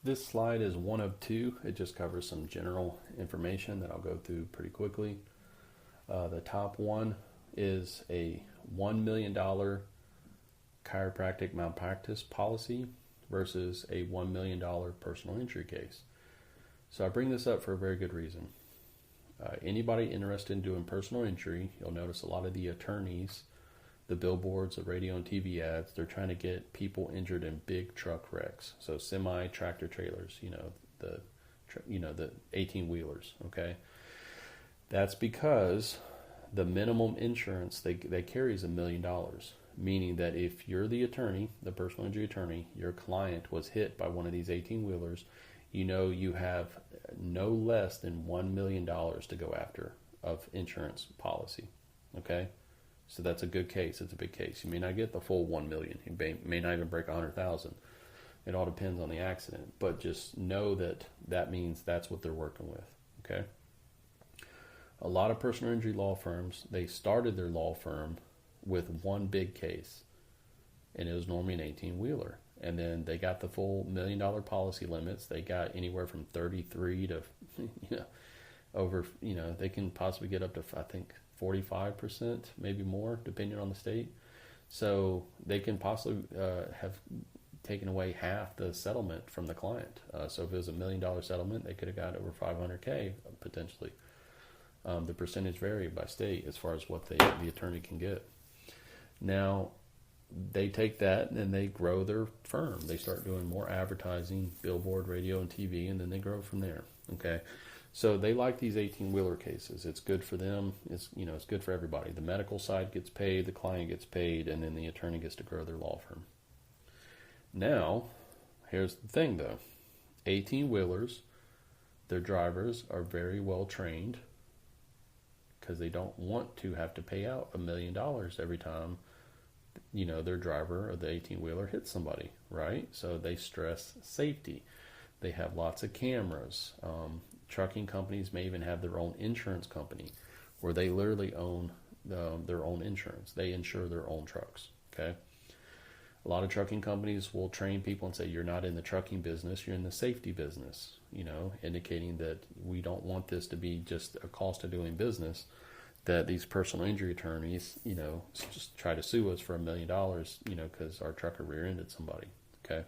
This slide is one of two. It just covers some general information that I'll go through pretty quickly. The top one is a $1 million chiropractic malpractice policy versus a $1 million personal injury case. So I bring this up for a very good reason. Anybody interested in doing personal injury, you'll notice a lot of the attorneys, the billboards, the radio and TV ads, they're trying to get people injured in big truck wrecks. So semi, tractor trailers, the 18-wheelers, okay? That's because the minimum insurance they carry is $1 million, meaning that if you're the attorney, the personal injury attorney, your client was hit by one of these 18-wheelers, you have no less than $1 million to go after of insurance policy, okay? So that's a good case. It's a big case. You may not get the full 1 million. You may not even break 100,000. It all depends on the accident. But just know that means that's what they're working with. Okay. A lot of personal injury law firms, they started their law firm with one big case, and it was normally an 18-wheeler. And then they got the full $1 million policy limits. They got anywhere from 33 to over. They can possibly get up to, I think, 45%, maybe more, depending on the state. So they can possibly have taken away half the settlement from the client. So if it was $1 million settlement, they could have got over $500K potentially. The percentage vary by state as far as what the attorney can get. Now, they take that and they grow their firm. They start doing more advertising, billboard, radio, and TV, and then they grow from there. Okay. So they like these 18-wheeler cases. It's good for them. It's good for everybody. The medical side gets paid, the client gets paid, and then the attorney gets to grow their law firm. Now, here's the thing though. 18-wheelers, their drivers are very well trained because they don't want to have to pay out $1 million every time, their driver or the 18-wheeler hits somebody, right? So they stress safety. They have lots of cameras. Trucking companies may even have their own insurance company where they literally own their own insurance. They insure their own trucks, okay? A lot of trucking companies will train people and say, you're not in the trucking business, you're in the safety business, indicating that we don't want this to be just a cost of doing business, that these personal injury attorneys, just try to sue us for $1 million, because our trucker rear-ended somebody, okay?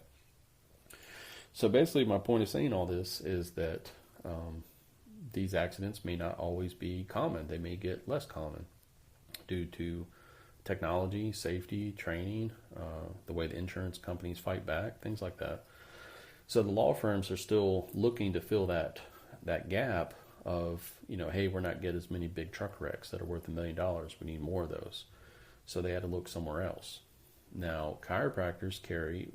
So basically my point of saying all this is that these accidents may not always be common. They may get less common due to technology, safety, training, the way the insurance companies fight back, things like that. So the law firms are still looking to fill that gap of, hey, we're not getting as many big truck wrecks that are worth $1 million. We need more of those. So they had to look somewhere else. Now, chiropractors carry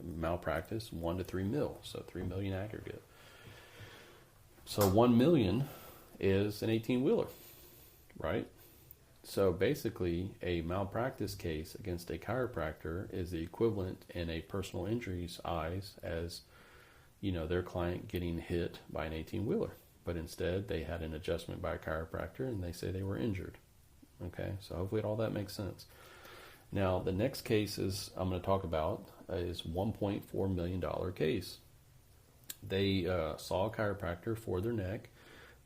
malpractice 1 to 3 mil, so 3 million aggregate. So 1 million is an 18-wheeler, right? So basically, a malpractice case against a chiropractor is the equivalent in a personal injury's eyes as, their client getting hit by an 18-wheeler. But instead, they had an adjustment by a chiropractor, and they say they were injured. Okay, so hopefully all that makes sense. Now, the next case I'm going to talk about is $1.4 million case. They saw a chiropractor for their neck.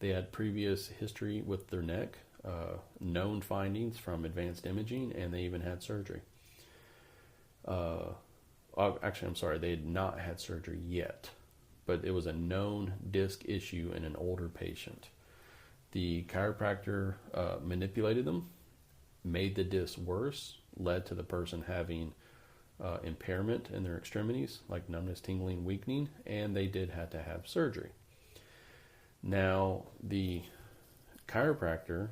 They had previous history with their neck, known findings from advanced imaging, and they even had surgery. Actually, I'm sorry, they had not had surgery yet, but it was a known disc issue in an older patient. The chiropractor manipulated them, made the disc worse, led to the person having impairment in their extremities, like numbness, tingling, weakening, and they did have to have surgery. Now, the chiropractor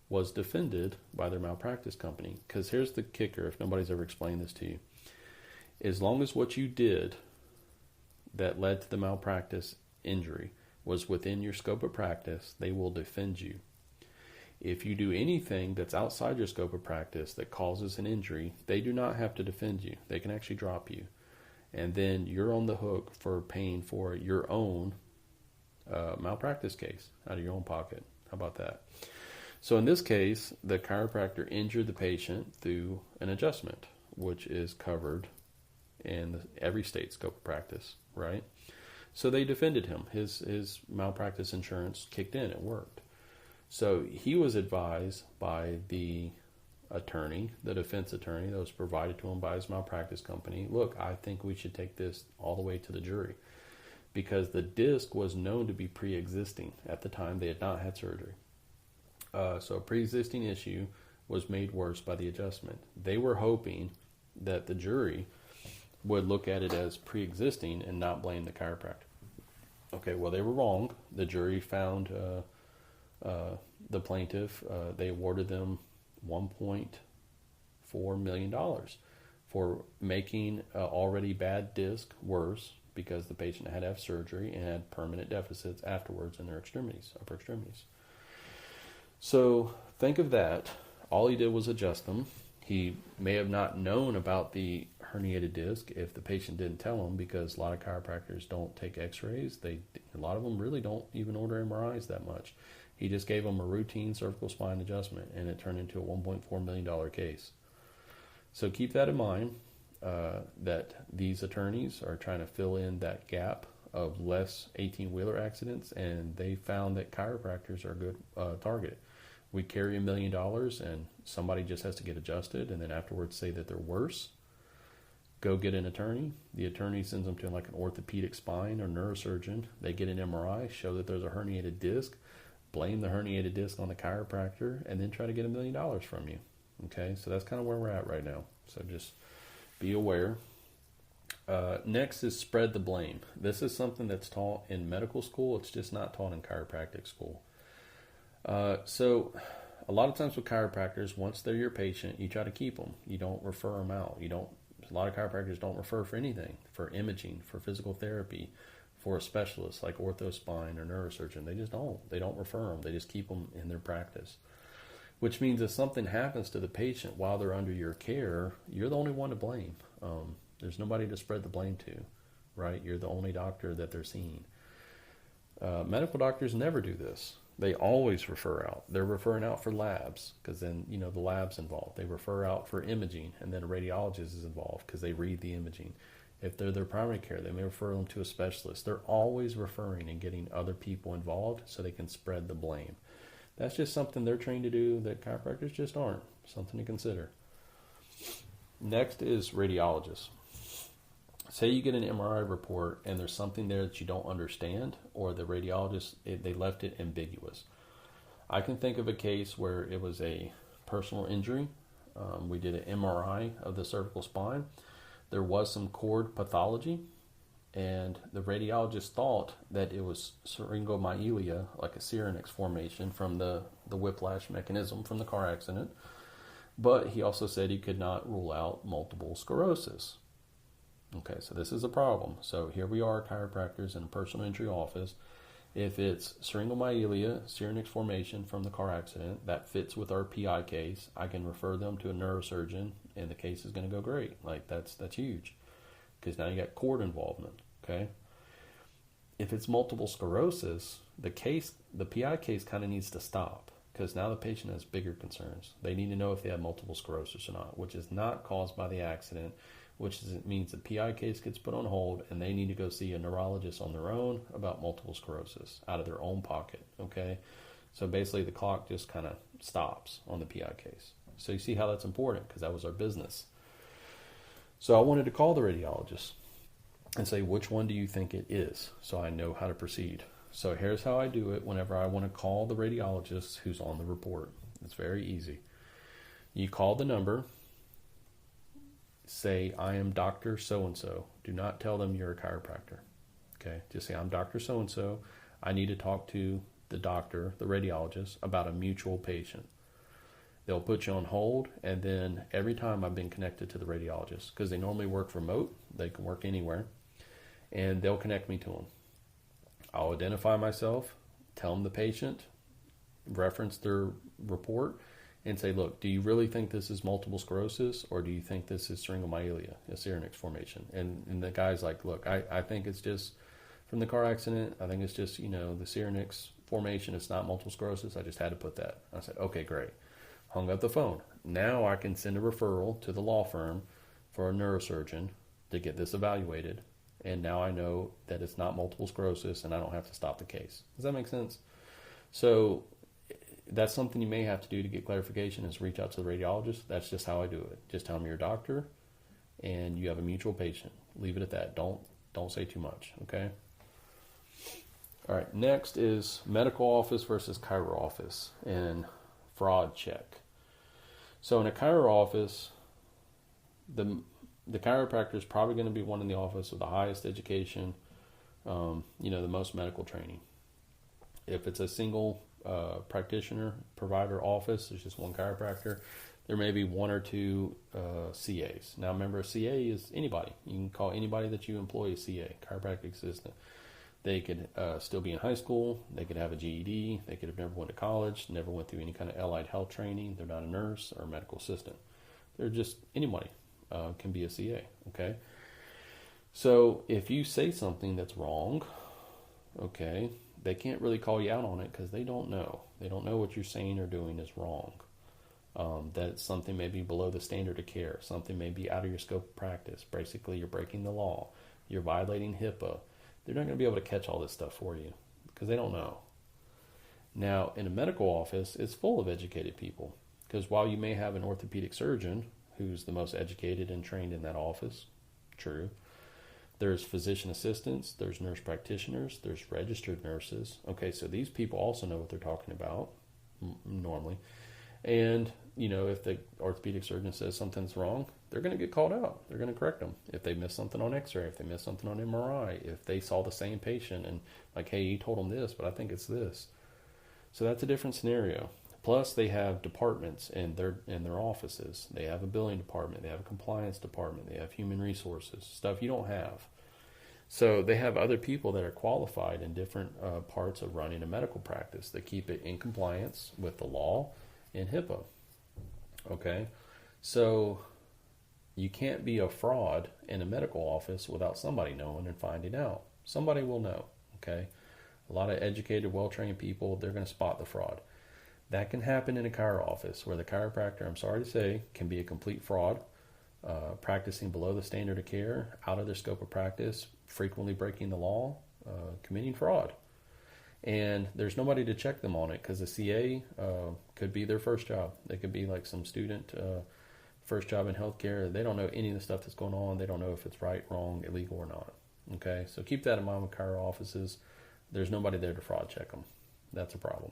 was defended by their malpractice company, because here's the kicker, if nobody's ever explained this to you. As long as what you did that led to the malpractice injury was within your scope of practice, they will defend you. If you do anything that's outside your scope of practice that causes an injury, they do not have to defend you. They can actually drop you. And then you're on the hook for paying for your own malpractice case out of your own pocket. How about that? So in this case, the chiropractor injured the patient through an adjustment, which is covered in every state scope of practice, right? So they defended him. His malpractice insurance kicked in. It worked. So he was advised by the attorney, the defense attorney that was provided to him by his malpractice company, look, I think we should take this all the way to the jury, because the disc was known to be pre-existing at the time. They had not had surgery. So a pre-existing issue was made worse by the adjustment. They were hoping that the jury would look at it as pre-existing and not blame the chiropractor. Okay, well, they were wrong. The jury found the plaintiff, they awarded them $1.4 million for making an already bad disc worse, because the patient had to have surgery and had permanent deficits afterwards in their extremities, upper extremities. So think of that. All he did was adjust them. He may have not known about the herniated disc if the patient didn't tell him, because a lot of chiropractors don't take x-rays. A lot of them really don't even order MRIs that much. He just gave them a routine cervical spine adjustment, and it turned into a $1.4 million case. So keep that in mind, that these attorneys are trying to fill in that gap of less 18-wheeler accidents, and they found that chiropractors are a good target. We carry $1 million, and somebody just has to get adjusted, and then afterwards say that they're worse. Go get an attorney. The attorney sends them to like an orthopedic spine or neurosurgeon. They get an MRI, show that there's a herniated disc, blame the herniated disc on the chiropractor, and then try to get $1 million from you. Okay, so that's kind of where we're at right now. So just be aware. Next is spread the blame. This is something that's taught in medical school. It's just not taught in chiropractic school. So a lot of times with chiropractors, once they're your patient, you try to keep them. You don't refer them out. A lot of chiropractors don't refer for anything, for imaging, for physical therapy, for a specialist like orthospine or neurosurgeon. They just don't. They don't refer them. They just keep them in their practice. Which means if something happens to the patient while they're under your care, you're the only one to blame. There's nobody to spread the blame to, right? You're the only doctor that they're seeing. Medical doctors never do this. They always refer out. They're referring out for labs, because then, the lab's involved. They refer out for imaging, and then a radiologist is involved because they read the imaging. If they're their primary care, they may refer them to a specialist. They're always referring and getting other people involved so they can spread the blame. That's just something they're trained to do that chiropractors just aren't. Something to consider. Next is radiologists. Say you get an MRI report and there's something there that you don't understand, or the radiologist, they left it ambiguous. I can think of a case where it was a personal injury. We did an MRI of the cervical spine. There was some cord pathology, and the radiologist thought that it was syringomyelia, like a syrinx formation from the whiplash mechanism from the car accident. But he also said he could not rule out multiple sclerosis. Okay, so this is a problem. So here we are, chiropractors in a personal injury office. If it's syringomyelia, syrinx formation from the car accident, that fits with our PI case, I can refer them to a neurosurgeon, and the case is going to go great. Like, that's huge, because now you got cord involvement, okay? If it's multiple sclerosis, the PI case kind of needs to stop, because now the patient has bigger concerns. They need to know if they have multiple sclerosis or not, which is not caused by the accident, means the PI case gets put on hold, and they need to go see a neurologist on their own about multiple sclerosis out of their own pocket, okay? So basically the clock just kind of stops on the PI case. So you see how that's important, because that was our business. So I wanted to call the radiologist and say, which one do you think it is, so I know how to proceed. So here's how I do it whenever I want to call the radiologist who's on the report. It's very easy. You call the number. Say, I am Dr. So-and-so. Do not tell them you're a chiropractor. Okay? Just say, I'm Dr. So-and-so. I need to talk to the doctor, the radiologist, about a mutual patient. They'll put you on hold, and then every time I've been connected to the radiologist, because they normally work remote, they can work anywhere, and they'll connect me to them. I'll identify myself, tell them the patient, reference their report, and say, look, do you really think this is multiple sclerosis, or do you think this is syringomyelia, a syrinx formation? And the guy's like, look, I think it's just from the car accident. I think it's just, the syrinx formation. It's not multiple sclerosis. I just had to put that. I said, okay, great. Hung up the phone. Now I can send a referral to the law firm for a neurosurgeon to get this evaluated, and now I know that it's not multiple sclerosis and I don't have to stop the case. Does that make sense? So that's something you may have to do to get clarification, is reach out to the radiologist. That's just how I do it. Just tell them you're a doctor and you have a mutual patient. Leave it at that. Don't say too much, okay? All right, next is medical office versus chiro office and fraud check. So in a chiro office, the chiropractor is probably going to be one in the office with the highest education, the most medical training. If it's a single practitioner provider office, there's just one chiropractor, there may be one or two CAs. Now remember, a CA is anybody. You can call anybody that you employ a CA, chiropractic assistant. They could still be in high school. They could have a GED. They could have never went to college, never went through any kind of allied health training. They're not a nurse or a medical assistant. They're just anybody can be a CA, okay? So if you say something that's wrong, okay, they can't really call you out on it because they don't know. They don't know what you're saying or doing is wrong. That something may be below the standard of care. Something may be out of your scope of practice. Basically, you're breaking the law. You're violating HIPAA. They're not going to be able to catch all this stuff for you because they don't know. Now, in a medical office, it's full of educated people, because while you may have an orthopedic surgeon who's the most educated and trained in that office, true, there's physician assistants, there's nurse practitioners, there's registered nurses. Okay, so these people also know what they're talking about normally. And, if the orthopedic surgeon says something's wrong, they're going to get called out. They're going to correct them. If they miss something on x-ray, if they miss something on MRI, if they saw the same patient and like, hey, you told them this, but I think it's this. So that's a different scenario. Plus, they have departments in their offices. They have a billing department. They have a compliance department. They have human resources, stuff you don't have. So they have other people that are qualified in different parts of running a medical practice that keep it in compliance with the law and HIPAA. Okay, so you can't be a fraud in a medical office without somebody knowing and finding out. Somebody will know, okay? A lot of educated, well-trained people, they're going to spot the fraud. That can happen in a chiro office where the chiropractor, I'm sorry to say, can be a complete fraud, practicing below the standard of care, out of their scope of practice, frequently breaking the law, committing fraud. And there's nobody to check them on it because the CA could be their first job. They could be like some student, first job in healthcare. They don't know any of the stuff that's going on. They don't know if it's right, wrong, illegal or not. Okay, so keep that in mind with chiro offices. There's nobody there to fraud check them. That's a problem.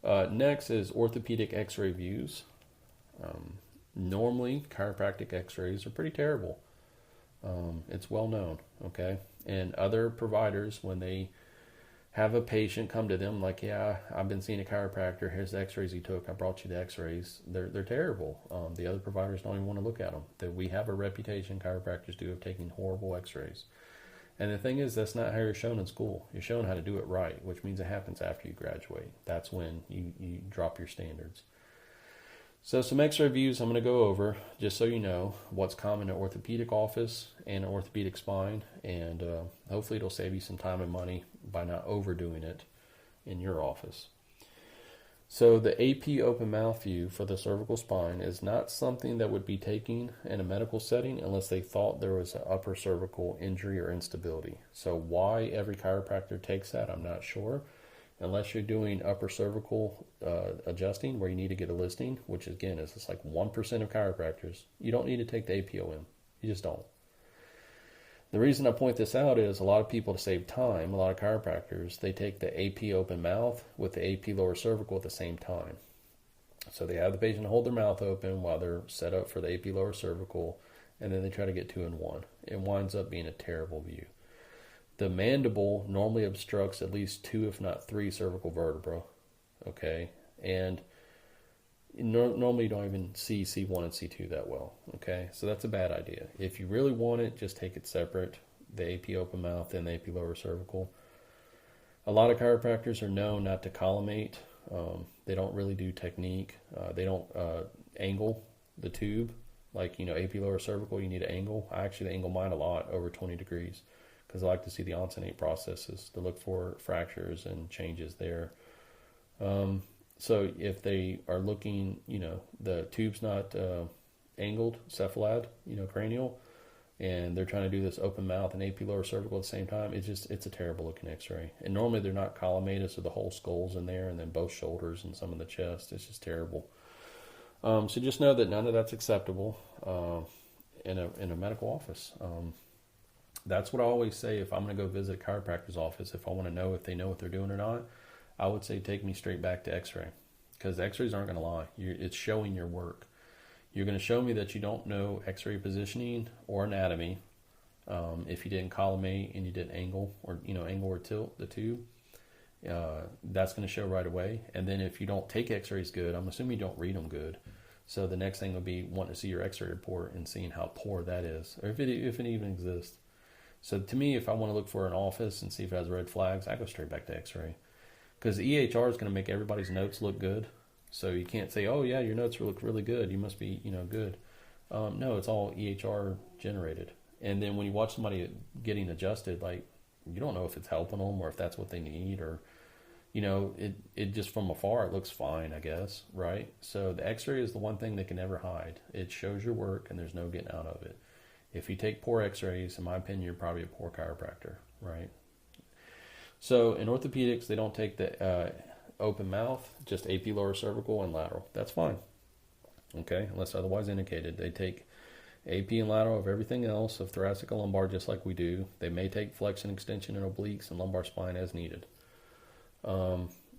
Next is orthopedic x-ray views. Normally, chiropractic x-rays are pretty terrible. It's well known, okay? And other providers, when they have a patient come to them like, yeah, I've been seeing a chiropractor, here's the x-rays he took, I brought you the x-rays, they're terrible. The other providers don't even want to look at them. That we have a reputation, chiropractors do, of taking horrible x-rays. And the thing is, that's not how you're shown in school. You're shown how to do it right, which means it happens after you graduate. That's when you drop your standards. So some x-ray views I'm going to go over, just so you know what's common in an orthopedic office and an orthopedic spine, and hopefully it'll save you some time and money by not overdoing it in your office. So the AP open mouth view for the cervical spine is not something that would be taken in a medical setting unless they thought there was an upper cervical injury or instability. So why every chiropractor takes that, I'm not sure. Unless you're doing upper cervical adjusting where you need to get a listing, which again is just like 1% of chiropractors, you don't need to take the APOM. You just don't. The reason I point this out is a lot of people, to save time, a lot of chiropractors, they take the AP open mouth with the AP lower cervical at the same time. So they have the patient hold their mouth open while they're set up for the AP lower cervical, and then they try to get 2 in 1. It winds up being a terrible view. The mandible normally obstructs at least 2, if not 3 cervical vertebrae, okay? And normally you don't even see C1 and C2 that well, okay? So that's a bad idea. If you really want it, just take it separate, the AP open mouth and the AP lower cervical. A lot of chiropractors are known not to collimate. They don't really do technique. They don't angle the tube. Like, AP lower cervical, you need to angle. I actually angle mine a lot, over 20 degrees. Because I like to see the onsenate processes to look for fractures and changes there. So if they are looking, the tube's not angled, cephalad, cranial, and they're trying to do this open mouth and AP lower cervical at the same time. It's a terrible looking x-ray. And normally they're not collimated, so the whole skull's in there, and then both shoulders and some of the chest. It's just terrible. So just know that none of that's acceptable in a medical office. That's what I always say if I'm going to go visit a chiropractor's office. If I want to know if they know what they're doing or not, I would say take me straight back to x-ray, because x-rays aren't going to lie. It's showing your work. You're going to show me that you don't know x-ray positioning or anatomy. If you didn't collimate and you didn't angle or tilt the tube, that's going to show right away. And then if you don't take x-rays good, I'm assuming you don't read them good. So the next thing will be wanting to see your x-ray report and seeing how poor that is, or if it even exists. So to me, if I want to look for an office and see if it has red flags, I go straight back to x-ray. Because the EHR is going to make everybody's notes look good. So you can't say, oh yeah, your notes look really good, you must be, good. No, it's all EHR generated. And then when you watch somebody getting adjusted, like, you don't know if it's helping them or if that's what they need, or, it just from afar, it looks fine, I guess, right? So the x-ray is the one thing they can never hide. It shows your work and there's no getting out of it. If you take poor x-rays, in my opinion, you're probably a poor chiropractor, right? So in orthopedics, they don't take the open mouth, just AP lower cervical and lateral. That's fine, okay, unless otherwise indicated. They take AP and lateral of everything else, of thoracic and lumbar, just like we do. They may take flexion, extension, and obliques and lumbar spine as needed.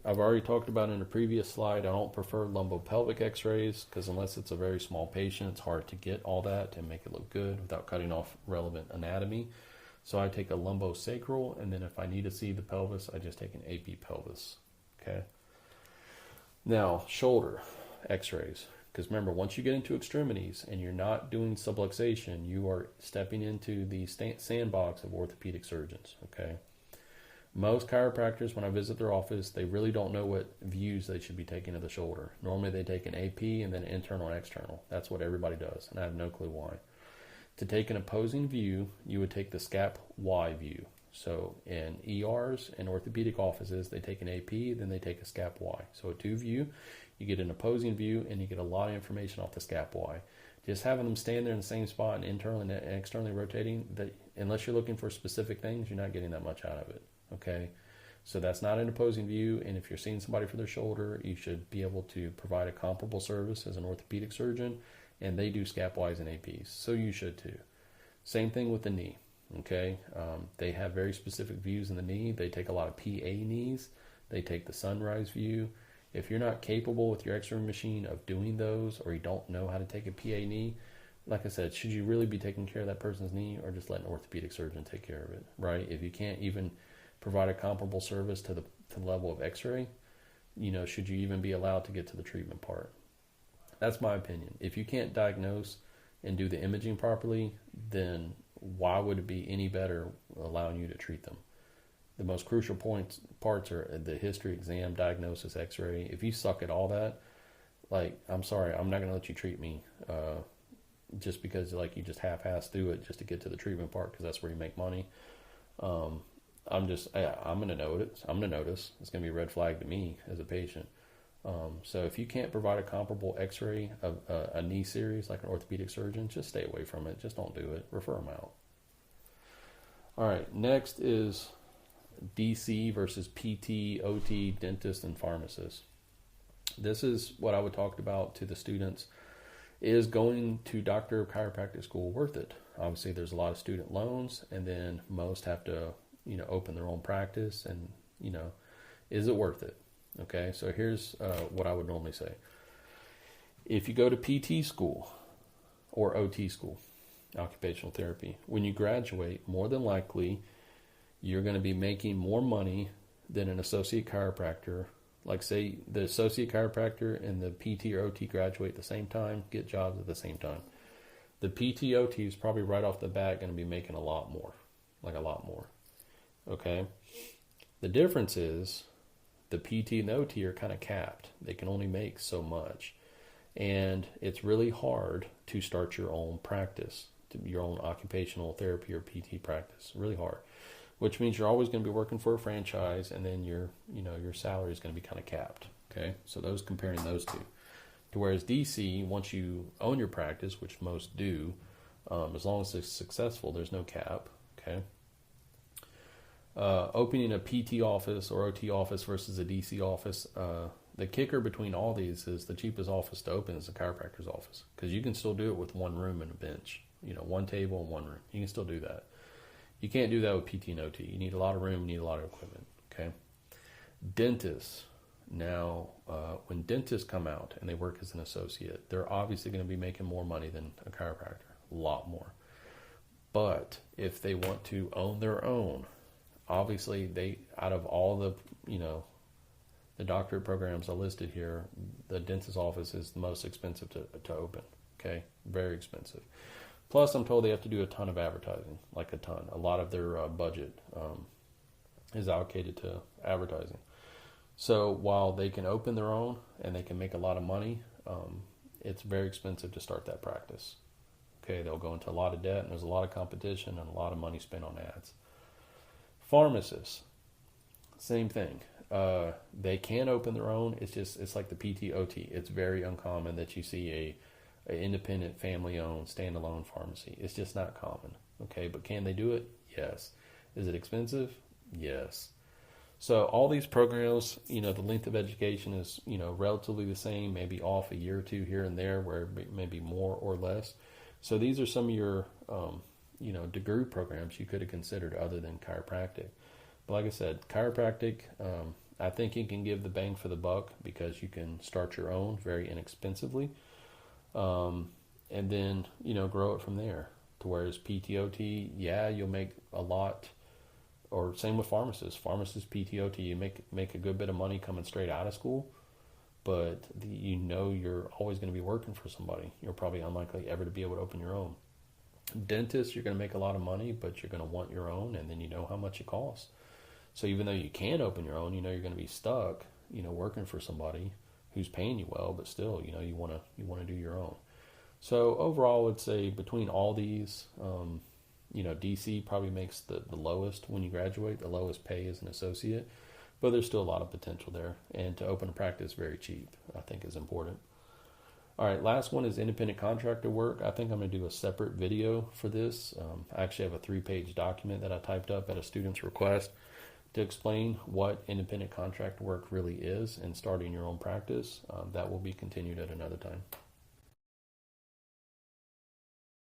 I've already talked about in a previous slide, I don't prefer lumbopelvic x-rays, because unless it's a very small patient, it's hard to get all that and make it look good without cutting off relevant anatomy. So I take a lumbosacral, and then if I need to see the pelvis, I just take an AP pelvis. Okay. Now, shoulder x-rays. Because remember, once you get into extremities and you're not doing subluxation, you are stepping into the sandbox of orthopedic surgeons. Okay. Most chiropractors, when I visit their office, they really don't know what views they should be taking of the shoulder. Normally they take an AP and then internal and external. That's what everybody does, and I have no clue why. To take an opposing view, you would take the scap Y view. So in ERs and orthopedic offices, they take an AP, then they take a scap Y. So a two view, you get an opposing view, and you get a lot of information off the scap Y. Just having them stand there in the same spot and internally and externally rotating, unless you're looking for specific things, you're not getting that much out of it. Okay, so that's not an opposing view, and if you're seeing somebody for their shoulder, you should be able to provide a comparable service as an orthopedic surgeon, and they do scap Ys and APs, so you should too. Same thing with the knee. Okay, they have very specific views in the knee. They take a lot of PA knees. They take the sunrise view. If you're not capable with your x-ray machine of doing those, or you don't know how to take a PA knee, like I said, should you really be taking care of that person's knee, or just let an orthopedic surgeon take care of it, right? If you can't even provide a comparable service to the level of x-ray, should you even be allowed to get to the treatment part? That's my opinion. If you can't diagnose and do the imaging properly, then why would it be any better allowing you to treat them? The most crucial parts are the history, exam, diagnosis, x-ray. If you suck at all that, I'm sorry, I'm not going to let you treat me just because you just half-ass do it just to get to the treatment part, because that's where you make money. I'm going to notice. It's going to be a red flag to me as a patient. So if you can't provide a comparable x-ray of a knee series like an orthopedic surgeon, just stay away from it. Just don't do it. Refer them out. All right, next is DC versus PT, OT, dentist, and pharmacist. This is what I would talk about to the students. Is going to Doctor of Chiropractic school worth it? Obviously, there's a lot of student loans, and then most have to open their own practice, and is it worth it? Okay, so here's what I would normally say. If you go to PT school or OT school, occupational therapy, when you graduate, more than likely you're going to be making more money than an associate chiropractor. Like, say the associate chiropractor and the PT or OT graduate at the same time, get jobs at the same time. The PT OT is probably right off the bat going to be making a lot more. Okay? The difference is the PT and the OT are kind of capped. They can only make so much. And it's really hard to start your own practice, your own occupational therapy or PT practice. Really hard. Which means you're always going to be working for a franchise, and then your salary is going to be kind of capped. Okay? So comparing those two. To whereas DC, once you own your practice, which most do, As long as it's successful, there's no cap. Okay. Opening a PT office or OT office versus a DC office. The kicker between all these is the cheapest office to open is a chiropractor's office, because you can still do it with one room and a bench. One table and one room. You can still do that. You can't do that with PT and OT. You need a lot of room, you need a lot of equipment. Okay. Dentists. Now, when dentists come out and they work as an associate, they're obviously going to be making more money than a chiropractor, a lot more. But if they want to own their own, obviously out of all the, the doctorate programs I listed here, the dentist's office is the most expensive to open. Okay. Very expensive. Plus, I'm told they have to do a ton of advertising, like a ton. A lot of their budget is allocated to advertising. So while they can open their own and they can make a lot of money, it's very expensive to start that practice. Okay, they'll go into a lot of debt, and there's a lot of competition and a lot of money spent on ads. Pharmacists, same thing. They can open their own. It's like the PT, OT. It's very uncommon that you see an independent, family-owned, standalone pharmacy. It's just not common. Okay, but can they do it? Yes. Is it expensive? Yes. So all these programs, the length of education is, relatively the same, maybe off a year or two here and there, where maybe more or less. So these are some of your, degree programs you could have considered other than chiropractic. But like I said, chiropractic, I think you can give the bang for the buck, because you can start your own very inexpensively, and then, grow it from there. To whereas PTOT, yeah, you'll make a lot. Or same with pharmacists. Pharmacists, PTOT, you make a good bit of money coming straight out of school, but you're always going to be working for somebody. You're probably unlikely ever to be able to open your own. Dentists, you're going to make a lot of money, but you're going to want your own, and then you know how much it costs. So even though you can open your own, you're going to be stuck, working for somebody who's paying you well, but still, you want to do your own. So overall, I would say between all these, DC probably makes the lowest when you graduate, the lowest pay as an associate, but there's still a lot of potential there. And to open a practice very cheap, I think, is important. All right, last one is independent contractor work. I think I'm going to do a separate video for this. I actually have a 3-page document that I typed up at a student's request to explain what independent contractor work really is and starting your own practice. That will be continued at another time.